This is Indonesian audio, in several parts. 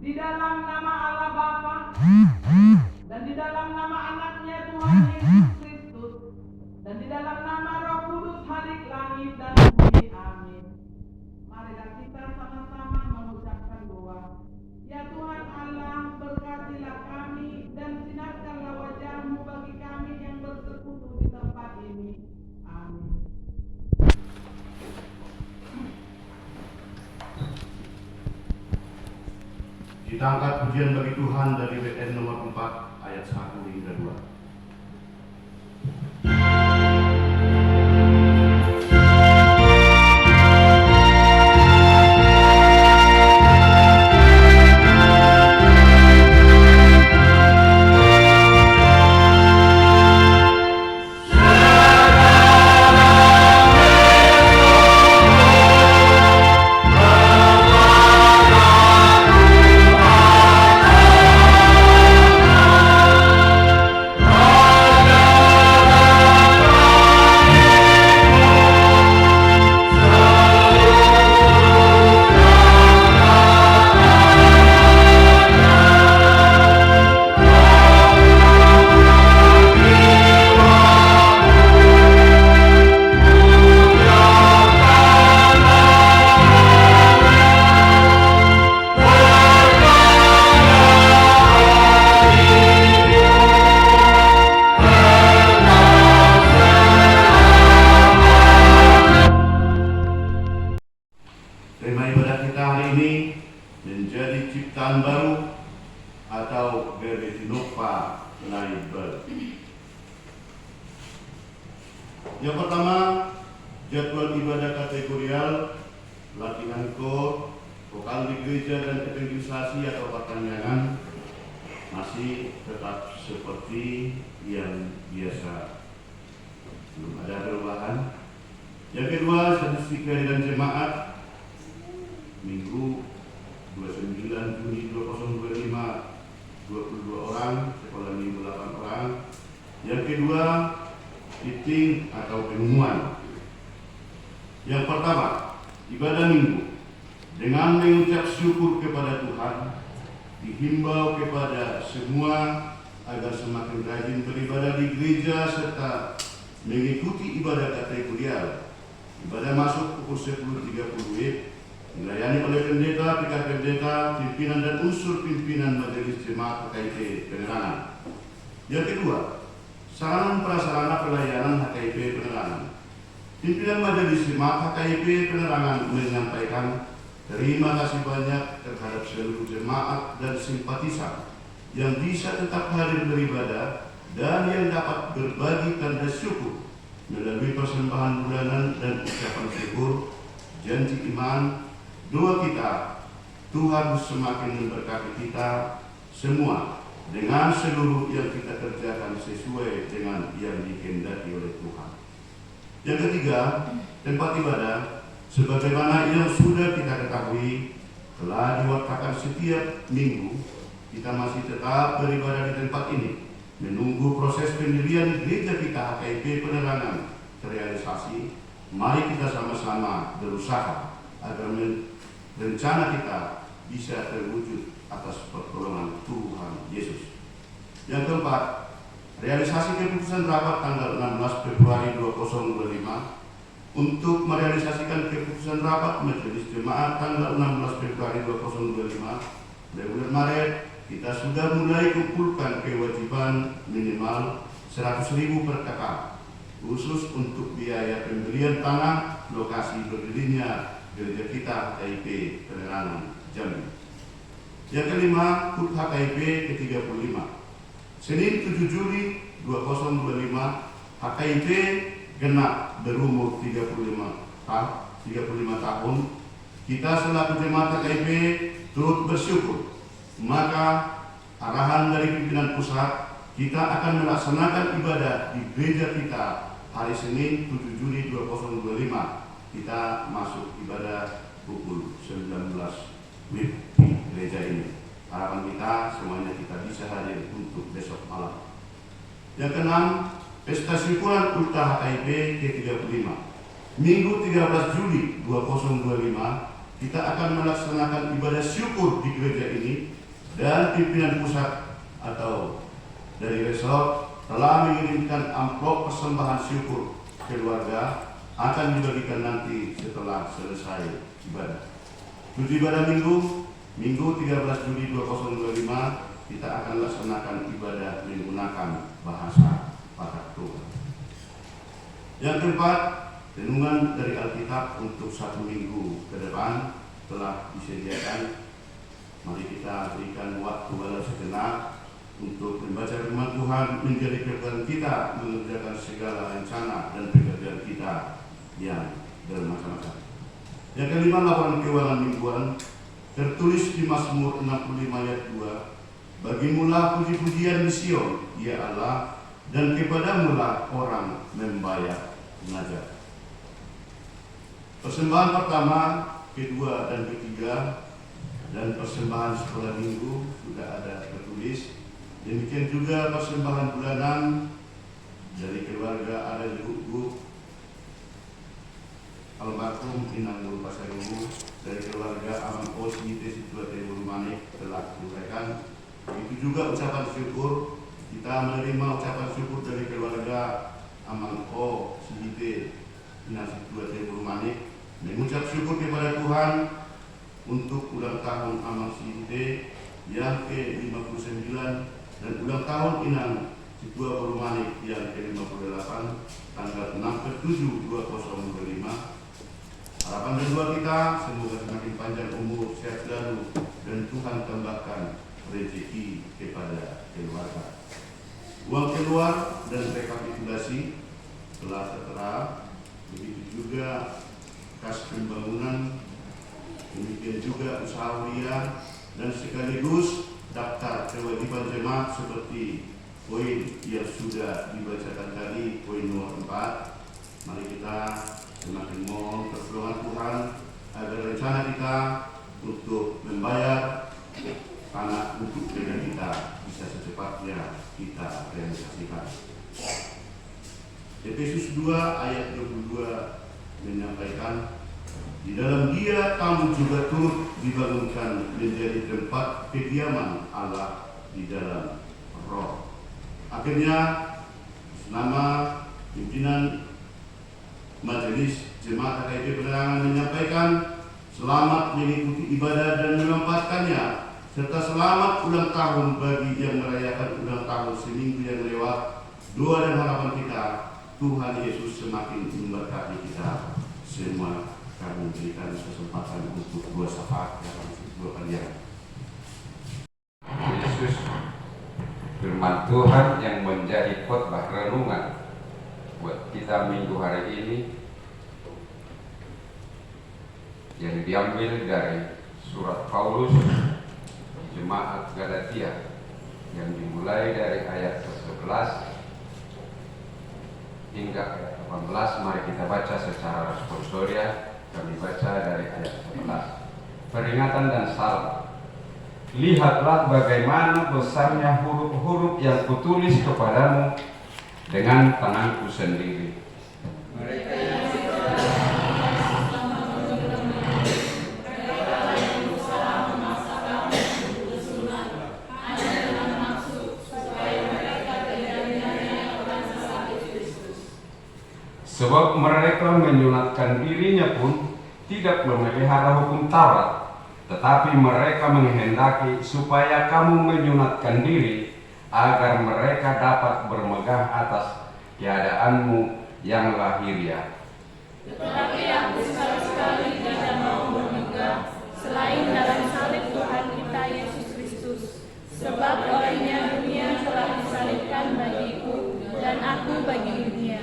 Di dalam nama Allah Bapa dan di dalam nama anaknya Tuhan Yesus Kristus dan di dalam nama Roh Kudus halik langit dan bumi. Amin. Marilah kita sama-sama mengucapkan doa. Ya Tuhan Allah, berkatilah kami dan sinarkanlah wajah-Mu bagi kami yang bersekutu di tempat ini. Amin. Kita angkat pujian bagi Tuhan dari WN nomor 4 ayat 1 hingga 2. Tema ibadah kita hari ini menjadi ciptaan baru atau Beretinova Naibel. Yang pertama, jadwal ibadah kategorial, latihan kor, vokal di gereja dan evangelisasi atau pertanyaan masih tetap seperti yang biasa. Belum ada perubahan. Yang kedua, statistik kehadiran jemaat Minggu 29 Juni 2025 22 orang, sekolah minggu 8 orang. Yang kedua, meeting atau pengumuman. Yang pertama, ibadah minggu dengan mengucap syukur kepada Tuhan, dihimbau kepada semua agar semakin rajin beribadah di gereja serta mengikuti ibadah kategorial. Ibadah masuk pukul 10.30 WIB, dilayani oleh pendeta, PK pendeta, pimpinan dan unsur pimpinan majelis jemaat HKIP Penerangan. Yang kedua, sarana prasarana pelayanan HKIP Penerangan. Pimpinan majelis jemaat HKIP Penerangan menyampaikan terima kasih banyak terhadap seluruh jemaat dan simpatisan yang bisa tetap hadir beribadah dan yang dapat berbagi tanda syukur melalui persembahan bulanan dan ucapan syukur, janji iman, doa kita. Tuhan semakin memberkati kita semua dengan seluruh yang kita kerjakan sesuai dengan yang dikehendaki oleh Tuhan. Yang ketiga, tempat ibadah sebagaimana yang sudah kita ketahui telah diwakafkan setiap minggu. Kita masih tetap beribadah di tempat ini, menunggu proses pendirian gereja kita HKIP Penerangan terrealisasi. Mari kita sama-sama berusaha agar rencana kita bisa terwujud atas pertolongan Tuhan Yesus. Yang keempat, realisasi keputusan rapat tanggal 16 Februari 2025. Untuk merealisasikan keputusan rapat Majelis Jemaat tanggal 16 Februari 2025, bulan Maret kita sudah mulai kumpulkan kewajiban minimal 100.000 per kakak, khusus untuk biaya pembelian tanah lokasi berdirinya gereja kita HKIP Penerangan Jambi. Yang kelima, HUT HKIP ke-35. Senin 7 Juli 2025, HKIP genap berumur 35 tahun. Kita selaku jemaat HKIP turut bersyukur. Maka arahan dari pimpinan pusat, kita akan melaksanakan ibadah di gereja kita hari Senin 7 Juli 2025. Kita masuk ibadah pukul 19 WIB di gereja ini. Harapan kita semuanya kita bisa hadir untuk besok malam. Yang keenam, Pesta Syukuran Ulta HKIP ke-35. Minggu 13 Juli 2025 kita akan melaksanakan ibadah syukur di gereja ini, dan pimpinan pusat atau dari resort telah mengirimkan amplop persembahan syukur keluarga akan dibagikan nanti setelah selesai ibadah. Tujuh ibadah Minggu 13 Juli 2025 kita akan laksanakan ibadah menggunakan bahasa Pakat Tuhan. Yang keempat, renungan dari Alkitab untuk 1 minggu ke depan telah disediakan. Mari kita berikan waktu walau sejenak untuk membaca firman Tuhan, menjadi kekuatan kita mengerjakan segala rencana dan pekerjaan kita yang bermacam-macam. Yang kelima, laporan keuangan mingguan tertulis di Mazmur 65 ayat 2. Bagimulah puji-pujian di Sion, ya Allah, dan kepadamulah orang membayar munajat. Persembahan pertama, kedua, dan ketiga, dan persembahan sekolah minggu sudah ada tertulis. Demikian juga persembahan bulanan dari keluarga ada di Guguk almarhum Inangul Pasarungu, dari keluarga Aman Osi Situate Manik telah diuraikan. Begitu juga ucapan syukur, kita menerima ucapan syukur dari keluarga Aman O Sihite Situate Manik, mengucap syukur kepada Tuhan untuk ulang tahun Aman Sihite yang ke-59 dan ulang tahun Inang Situa Manik yang ke-58 tanggal 6 ke 7 2025. Harapan dan doa kita semoga semakin panjang umur, sehat selalu, dan Tuhan tambahkan rezeki kepada keluarga. Uang keluar dan rekapitulasi telah tertera, begitu juga kas pembangunan, demikian juga usaha harian, dan sekaligus daftar kewajiban jemaat seperti poin yang sudah dibacakan tadi, poin nomor 4. Mari kita semakin mohon pertolongan Tuhan agar rencana kita untuk membayar tanah untuk gereja kita bisa secepatnya kita realisasikan. Efesus 2 ayat 22 menyampaikan, di dalam Dia kamu juga turut dibangunkan menjadi tempat kediaman Allah di dalam Roh. Akhirnya, selama pimpinan Majelis Jemaat HKIP Penerangan menyampaikan selamat mengikuti ibadah dan memanfaatkannya, serta selamat ulang tahun bagi yang merayakan ulang tahun seminggu yang lewat. Doa dan harapan kita, Tuhan Yesus semakin memberkati kita semua. Kami berikan kesempatan untuk dua syafaat dalam dua kalian. Yesus, firman Tuhan yang menjadi khotbah renungan buat kita minggu hari ini, yang diambil dari surat Paulus Jemaat Galatia yang dimulai dari ayat ke-11 hingga ayat 18. Mari kita baca secara responsoria. Kami baca dari ayat 11. Peringatan dan salam. Lihatlah bagaimana besarnya huruf-huruf yang kutulis kepadamu dengan tanganku sendiri. Sebab mereka menyunatkan dirinya pun tidak memelihara hukum Taurat, tetapi mereka menghendaki supaya kamu menyunatkan diri, agar mereka dapat bermegah atas keadaanmu yang lahiriah. Tetapi aku sekali-sekali tidak mau bermegah selain dalam salib Tuhan kita Yesus Kristus, sebab olehnya dunia telah disalibkan bagiku dan aku bagi dunia.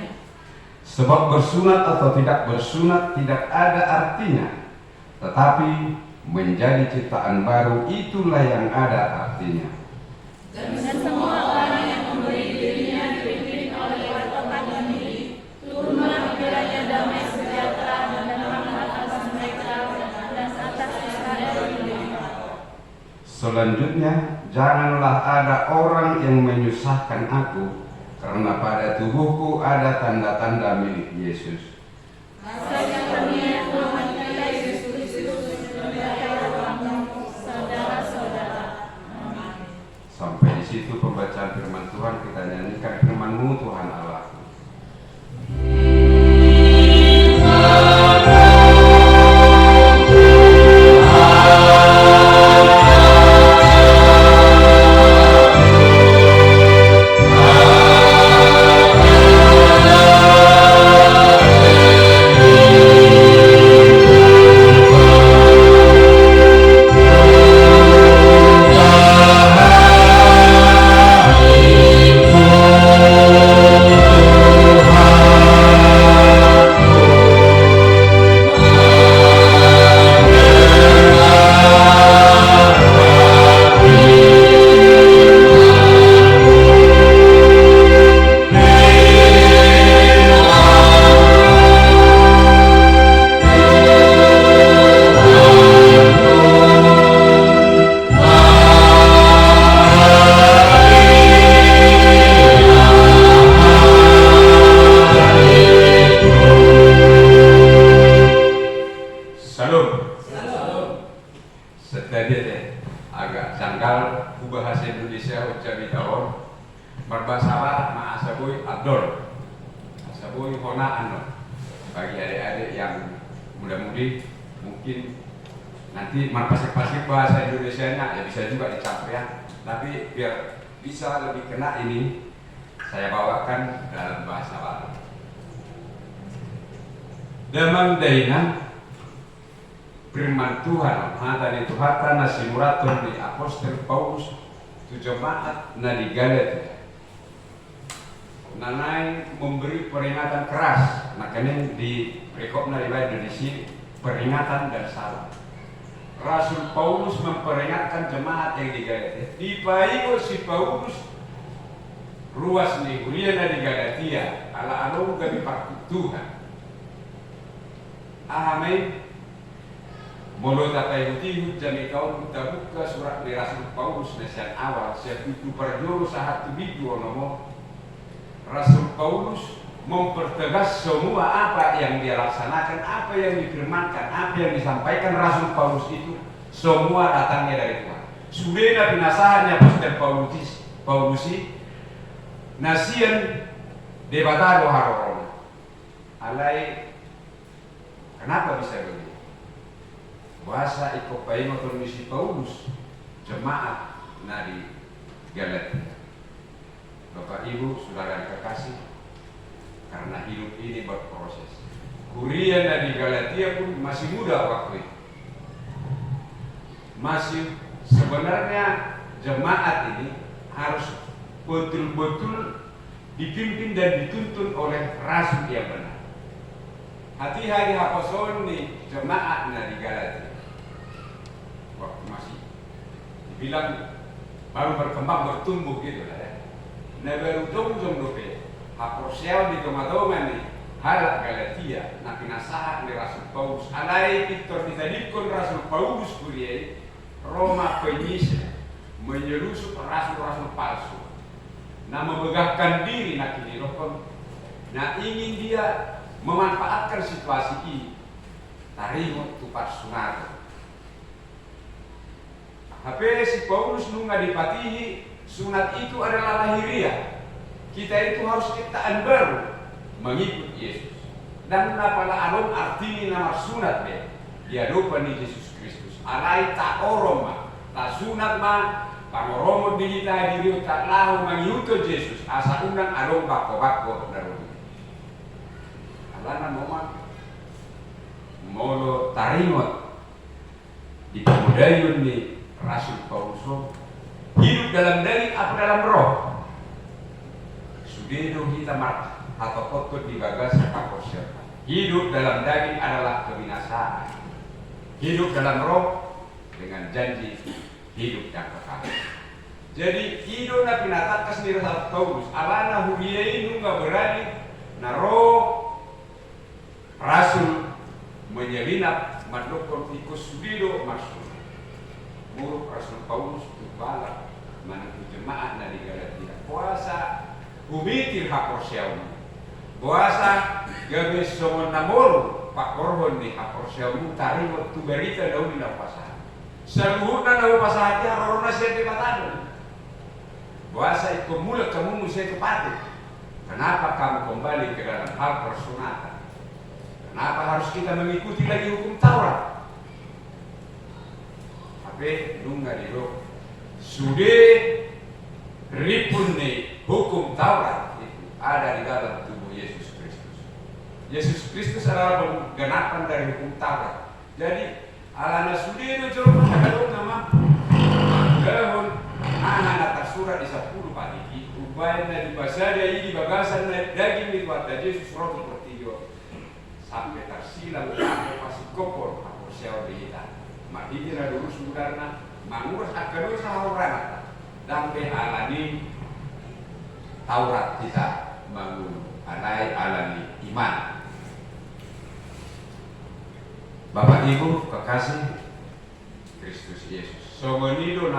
Sebab bersunat atau tidak bersunat tidak ada artinya, tetapi menjadi ciptaan baru itulah yang ada artinya. Dan semua orang yang memberi dirinya dipimpin oleh kekuatan ini, turunlah kiranya damai sejahtera dan rahmat atas mereka dan atas Israel ini. Selanjutnya, janganlah ada orang yang menyusahkan aku, karena pada tubuhku ada tanda-tanda milik Yesus. Kasih karunia Tuhan kita Yesus Kristus firman-Mu Tuhan Allah. Agak janggal bahasa Indonesia ucapi tahun berbahasa ma'asabuy Abdul asabuy hona anu bagi adik-adik yang muda-mudi mungkin nanti marpasik-pasik bahasa Indonesianya ya bisa juga dicampur ya, tapi biar bisa lebih kena ini saya bawakan dalam bahasa Arab. Dalam dainan firman Tuhan hadani Tuhan nasimuratun di apostol Paulus tu jemaat na di Galatia. Nanai memberi peringatan keras, makanya di rekopna riwayat Indonesia peringatan dan salam. Rasul Paulus memperingatkan jemaat yang di Galatia. Di paiko si Paulus ruas ni kuliah na di Galatia ala anu gabi pak Tuhan. Amin. Molo takai hutihut jami kaum kita buka surat dari Rasul Paulus nasihat awal sepitu perjuru sahat bidu onomo. Rasul Paulus mempertegas semua apa yang dia laksanakan, apa yang difirmankan, apa yang disampaikan Rasul Paulus itu semua datangnya dari Tuhan. Sudah binasahannya Pastor Paulusi nasian debatado haroron. Alai kenapa bisa begitu? Bahasa ikopai motor misi Paulus jemaat nari Galatia. Bapak Ibu, saudara yang kekasih, karena hidup ini berproses. Kuliah dari Galatia pun masih muda waktu itu. Masih sebenarnya jemaat ini harus betul-betul dipimpin dan dituntun oleh rasul yang benar. Hati-hati apostol nih jemaat dari Galatia. Waktu masih dibilang baru berkembang bertumbuh gitu lah ya. Nah baru tumbuh dope. Haporsial di toma-toma nih halak Galatia. Nah pinasahan di Rasul Paulus. Alai Victor ditadikon Rasul Paulus kuliah Roma Fenisia menyelusup rasul-rasul palsu. Nah memegahkan diri nak kini rokom. Nah ingin dia memanfaatkan situasi ini. Tarimot tupat sunat. HP si Paulus nunga dipatihi sunat itu adalah lahiriah. Kita itu harus ciptaan baru mengikut Yesus. Dan apalah alon artinya nama sunat be. Dia lupa ni Yesus Kristus. Alai tak oroma, tak sunat ma pangoromo di kita diri tak lahu mengiuto Yesus. Asa undang alon bako-bako daruni. Alana molo tarimot di pemudayun ni Rasul Paulus hidup dalam daging apa dalam roh. Sudedo kita atau kotor di bagas kaposir. Hidup dalam daging adalah kebinasaan. Hidup dalam roh dengan janji hidup yang kekal. Jadi hidup na pinatakas ni Rasul Paulus alana huriyai nunga berani na roh Rasul menyelinap madlokon ikut sudido masuk. Muruk Rasul Paulus balak menuju jemaat dari Galatia. Puasa humitir haporsiamu. Puasa gabe somon namor pak korhon di haporsiamu tarimot tu berita daun di pasahan. Seluhurna daun pasahan harorona siya di batano. Puasa itu mulak kamu musya kepati. Kenapa kamu kembali ke dalam hal persunatan? Kenapa harus kita mengikuti lagi hukum Taurat? Tapi nunggu di lo sudah ripun nih hukum Taurat itu ada di dalam tubuh Yesus Kristus. Yesus Kristus adalah penggenapan dari hukum Taurat. Jadi alana sudah itu coba kalau nama gahun anak tersurat di 10 pagi ubayan dari bahasa dia ini bagasan daging itu ada Yesus roti bertiga sampai tersilang sampai pasti kopor aku siapa kita. Makanya dulu sebenarnya mengurus akan usaha orang dan alani Taurat kita alani iman. Bapak Ibu kekasih Kristus Yesus. Somenido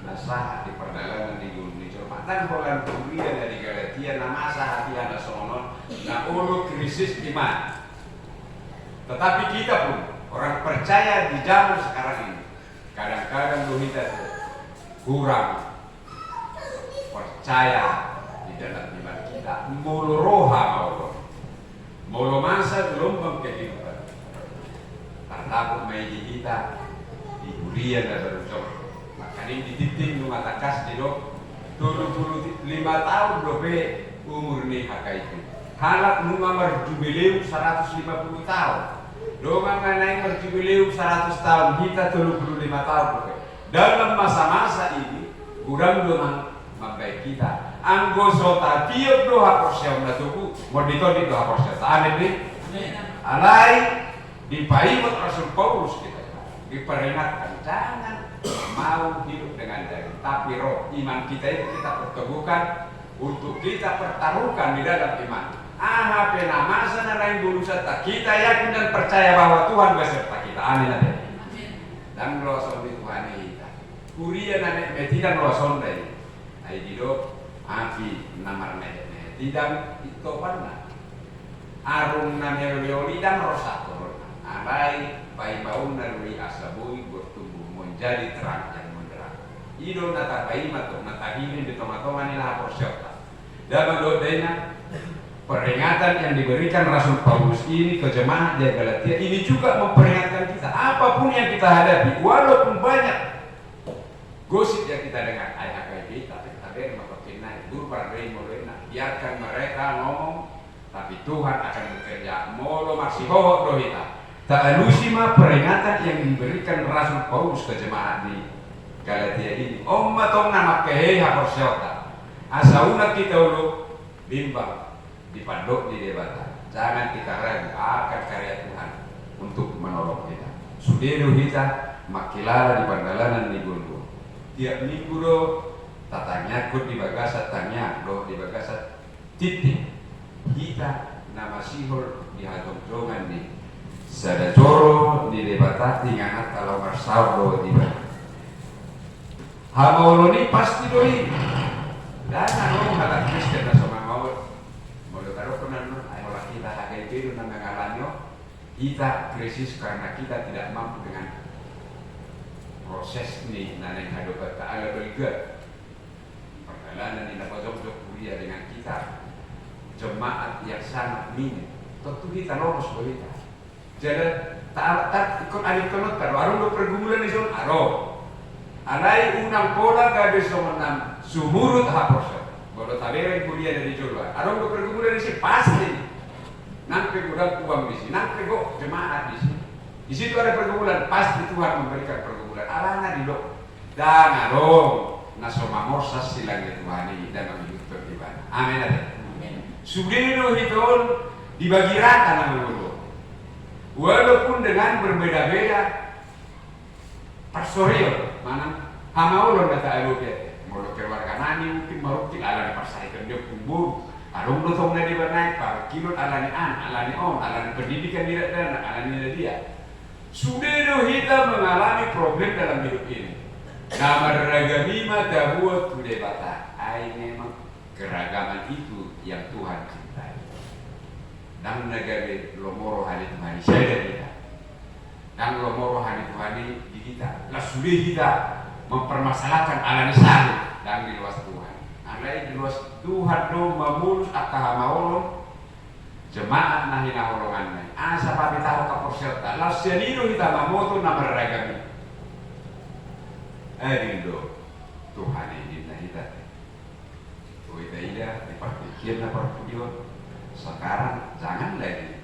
nasa di perdagangan di gunung Jormatan polan kuliah dari Galatia namasa hati anda sono na ulu krisis iman. Tetapi kita pun orang percaya di zaman sekarang ini kadang-kadang kita kurang percaya di dalam iman kita. Mulu roha mulu masa gelombang kehidupan. Takut meji kita diburian dan berucap. Makanya dititik rumah takas di dok 25 tahun dobe umur nih haka itu. Halak rumah berjubileum 150 tahun. Doma mengenai berjubileum 100 tahun kita 25 tahun. Dalam masa-masa ini kurang doang membaik kita. Anggota tiap doa persiapan tubuh mau ditolak doa persiapan. Amin nih. Alai dipaimat Rasul Paulus kita diperingatkan jangan mau hidup dengan daging tapi roh. Iman kita itu kita pertemukan untuk kita pertaruhkan di dalam iman. Nama sana lain dulu serta kita yakin dan percaya bahwa Tuhan beserta kita. Amin. Dan loson di Tuhan kita. Kuria nanek tidak loson dari. Aidido api namar nanek tidak itu pernah. Arung nanek leoli dan rosator. Alai pai baun narui asabui bertumbuh menjadi terang yang menderang. Ido nata pai mato nata hini di toma-toma nilah porsyota. Dalam dodenya peringatan yang diberikan Rasul Paulus ini ke jemaat di Galatia ini juga memperingatkan kita apapun yang kita hadapi walaupun banyak gosip yang kita dengar ayah kita tapi makin naik dulu para biarkan mereka ngomong tapi Tuhan akan bekerja molo masih hohok doh kita. Tak alusima peringatan yang diberikan Rasul Paulus ke jemaat di Galatia ini. Matong nama keheha porsyota. Asauna kita ulu bimbang dipandok di debatan. Jangan kita ragu akan karya Tuhan untuk menolong kita. Suderu kita makilala di pandalanan di gunung. Tiap minggu do tatanya kut di bagasat tanya do di bagasat titik kita nama sihor di hadong-dongan di sada coro di debata tinganat kalau marsaudo di bawah. Hamoloni pasti doi. Dan ano halat Kristen na sama mau. Molo karo kunan ayo kita hagai itu nang ngalanyo kita krisis karena kita tidak mampu dengan proses ini naneng hadokat ta'ala berga. Perjalanan ini dapat jauh kuliah dengan kita jemaat yang sangat minim. Tentu kita lolos kita. Jadi tak ikut adik kenot karo arung do pergumulan ison aro. Alai unang pola gabe somenam sumurut haposa. Bodo tabere kuliah dari Jawa. Arung do pergumulan isi pasti. Nampe gudang uang di sini, nampe go jemaat di sini. Di situ ada pergumulan, pasti Tuhan memberikan pergumulan. Alana di do. Dan arung nasomamorsa silang Tuhan ini dalam hidup beribadah. Amin ada. Sudino hitol dibagi rata nama walaupun dengan berbeda-beda pastorio mana hamaulon kata aluke mulu keluarga nani mungkin marukil alani persaikan dia kumbur alung dotong na di bernai par kilot alani alani alani pendidikan tidak dan alani dia sudah kita mengalami problem dalam hidup ini nama ragamima dabuat tude bata ai memang keragaman itu yang Tuhan cintai. Dan negara lomoro hari Tuhan saya dan kita. Dan lomoro hari Tuhan di kita. Lah sudah kita mempermasalahkan alani salib dan di luas Tuhan. alai diluas Tuhan do mamulus akahamaolon jemaat nahi naholongan nai asa papi tahu kaporselta las senido kita mamoto na meragami adindo Tuhan ini nahi tadi kita ida dipikir na perpudion sekarang jangan lagi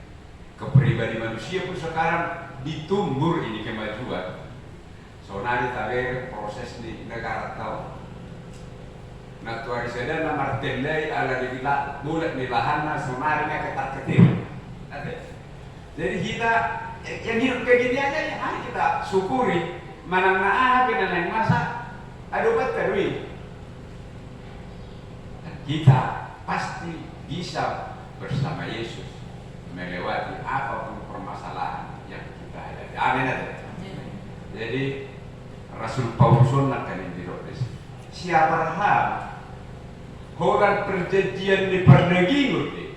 kepribadi manusia pun sekarang ditumbur ini kemajuan sonari taber proses di negara tahu natuari seda na martellai ala dibila bulat di lahan na sonari na ketat ketir jadi kita yang hidup kayak gini aja ya hari kita syukuri manang na apa dan lain masa aduh betul kita pasti bisa bersama Yesus melewati apapun permasalahan yang kita hadapi. Amin. Jadi Rasul Paulus nakkan di rodes. Si Abraham orang perjanjian di perneging deh.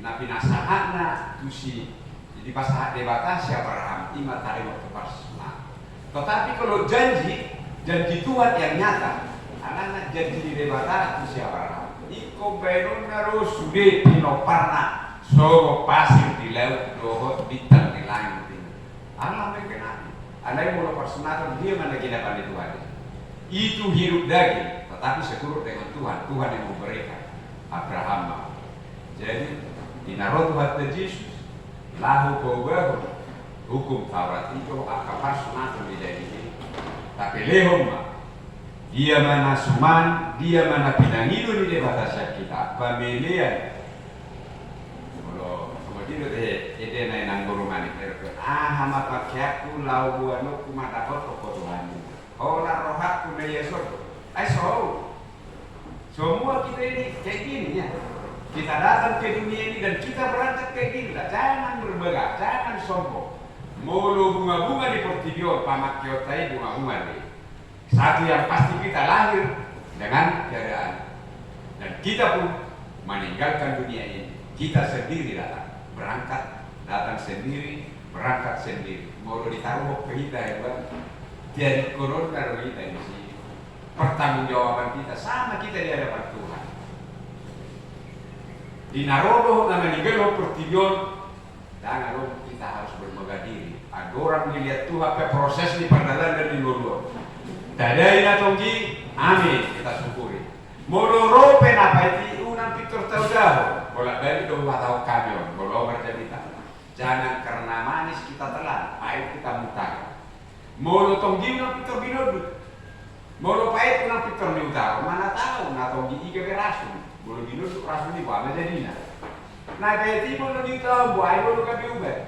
Na pinasahana tu si jadi pasah debatasi Abraham ima tarik waktu pasna. Tetapi kalau janji Tuhan yang nyata, anak janji di debatasi tu si Abraham. Iko benun naru sudah pinoparna. So pasir di laut dohot bintang di langit ini. Allah mengenai. Andai mula persenatan dia mana kita pada Tuhan. Itu hidup daging, tetapi seturut dengan Tuhan. Tuhan yang memberikan Abraham. Jadi dinaruh Tuhan Yesus. Lahu kau hukum Taurat itu akan persenatan di daging ini. Tapi lehom dia mana suman, dia mana pinangido di batasnya kita. Pemilihan. Kemudian itu naik nangguru manik terus. Hama pakaiku lau buanu kumata kotor kotoran. Olah rohatku na Yesus. Semua kita ini kayak gini ya. Kita datang ke dunia ini dan kita berangkat kayak gini lah. Jangan berbegah, jangan sombong. Mulu bunga-bunga di Portidio, pamakiotai bunga-bunga nih. Satu yang pasti kita lahir dengan keadaan dan kita pun meninggalkan dunia ini. Kita sendiri datang sendiri, berangkat sendiri. Mau ditaruh ke kita ya Bang. Jadi corona kita di sini. Pertanggungjawaban kita sama kita di hadapan Tuhan. Di Narodo nama nigelo pertidion dan kita harus bermegah diri. Ada orang melihat Tuhan ke proses di perdalan dan di lolo. Tadai na tonggi, amin kita syukuri. Moloro penapa itu unang piktor tahu dah. Bolak balik dong tahu kamion, bolak berjabita. Jangan karena manis kita telan, pahit kita mutar. Molo tonggi unang piktor binod. Molo pahit unang piktor ni utar. Mana tahu na tonggi iga berasun. Bolo binod rasun di bawah jadinya. Nah kayak itu bolo di tahu, buai bolo kabi ubah.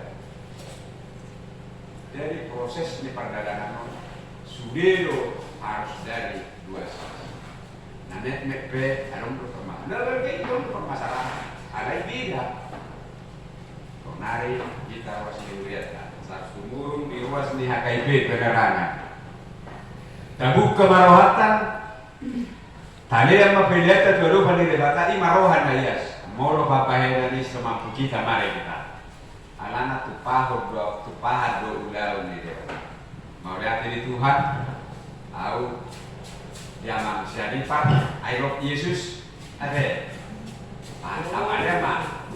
Jadi proses ini perdagangan sudero harus dari dua sisi. Nah net pe alam permasalahan. Nah berarti itu permasalahan. Ada beda. Nari kita masih lihat satu murung di ruas ni HKIP penerangan. Tabuk kemarohatan. Tali yang mapilihat dulu pada debata marohan ayas. Molo papahena ni semampu kita mari kita. Alana tupahat do ulau ni debata. Mau lihat ini Tuhan, tahu dia manusia lipat, ayo Yesus ada, ada mah,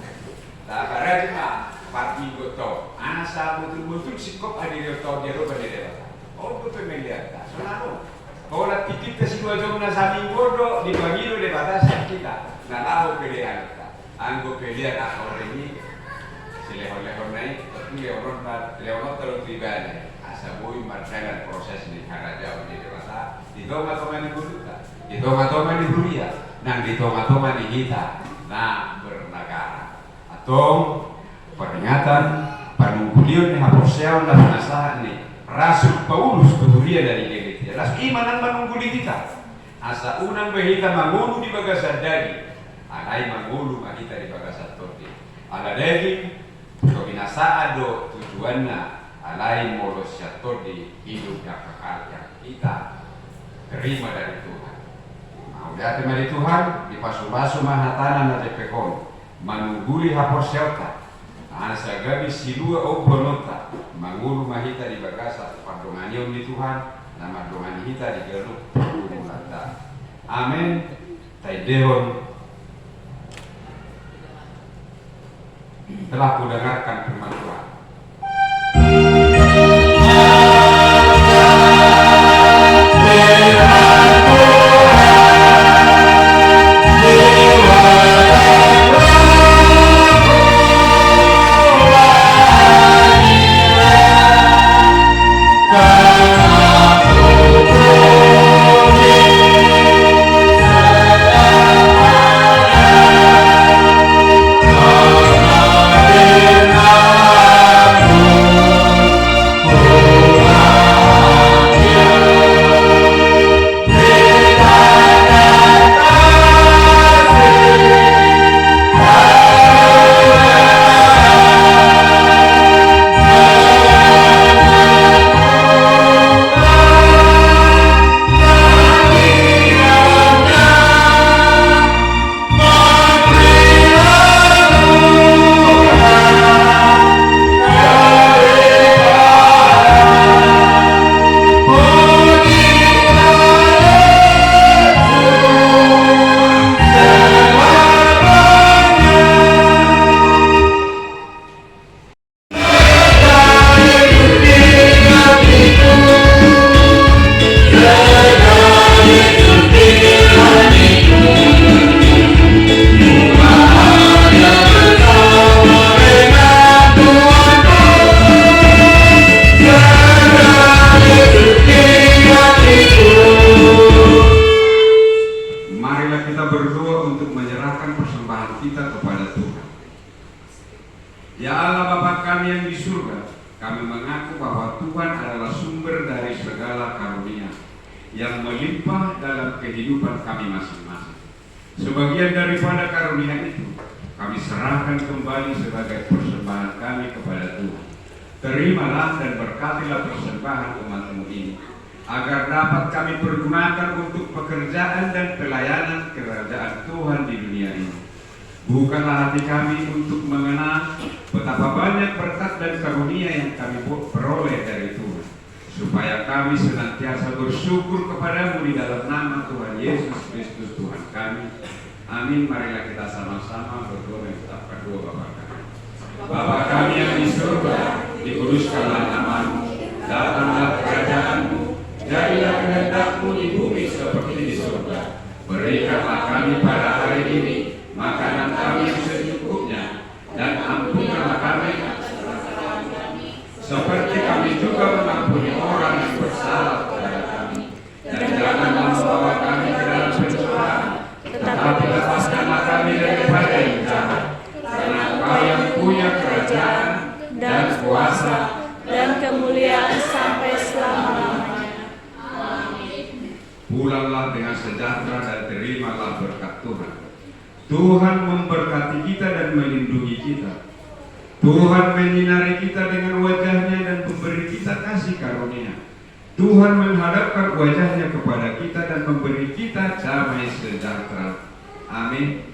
tak ada mah, parti goto, asa betul-betul sikap hadir goto dia roba dia, oh betul melihat, soalnya, kalau titik ke dua jam nasa minggu do dibagi do di batas kita, nah tahu pilihan kita, anggo pilihan orang ini, silehon-lehon naik, tapi leonot terus tiba. Sabui marcalan proses di Haraja di dewasa di toma-toma di Buruta di toma-toma di Buria nang di toma-toma di kita nah bernegara atau peringatan panunggulion ni haposyaon dan penasahan ni Rasul Paulus kemudian dari Galatia las imanan menungguli kita asa unang bahita mangulu di bagasan daging alai mangulu mahita di bagasan todi ala daging kebinasaan do tujuannya alai molos jatuh di hidup yang kekal yang kita terima dari Tuhan. Mau lihat dari Tuhan di pasu-pasu mahatana na jepekon manungguli hapos syauta asa gabi silua oblonota mangulu mahita di bagasa pardonganion di Tuhan nama dongani kita di geruk ulata. Amin. Taidehon telah kudengarkan firman Tuhan. Ya Allah Bapa kami yang di surga, kami mengaku bahwa Tuhan adalah sumber dari segala karunia yang melimpah dalam kehidupan kami masing-masing. Sebagian daripada karunia itu kami serahkan kembali sebagai persembahan kami kepada Tuhan. Terimalah dan berkatilah persembahan umat-Mu ini, agar dapat kami pergunakan untuk pekerjaan dan pelayanan kerajaan Tuhan di dunia ini. Bukanlah hati kami untuk mengenal betapa banyak berkat dan karunia yang kami peroleh dari Tuhan, supaya kami senantiasa bersyukur kepadamu di dalam nama Tuhan Yesus Kristus Tuhan kami. Amin. Marilah kita sama-sama berdoa mengucapkan doa Bapa kami. Bapa kami yang di surga, dikuduskanlah nama-Mu, datanglah kerajaan-Mu, jadilah kehendak-Mu di bumi seperti di surga. Berikanlah kami pada hari ini makanan kami yang secukupnya, dan ampunilah kami seperti kami juga mengampuni orang yang bersalah kepada kami, dan janganlah membawa kami ke dalam pencobaan, tetapi lepaskanlah kami daripada yang jahat, karena Engkau yang punya kerajaan dan kuasa dan kemuliaan sampai selama-lamanya. Amin. Pulanglah dengan sejahtera dan terimalah berkat Tuhan. Tuhan memberkati kita dan melindungi kita. Tuhan menyinari kita dengan wajah-Nya dan memberi kita kasih karunia. Tuhan menghadapkan wajah-Nya kepada kita dan memberi kita damai sejahtera. Amin.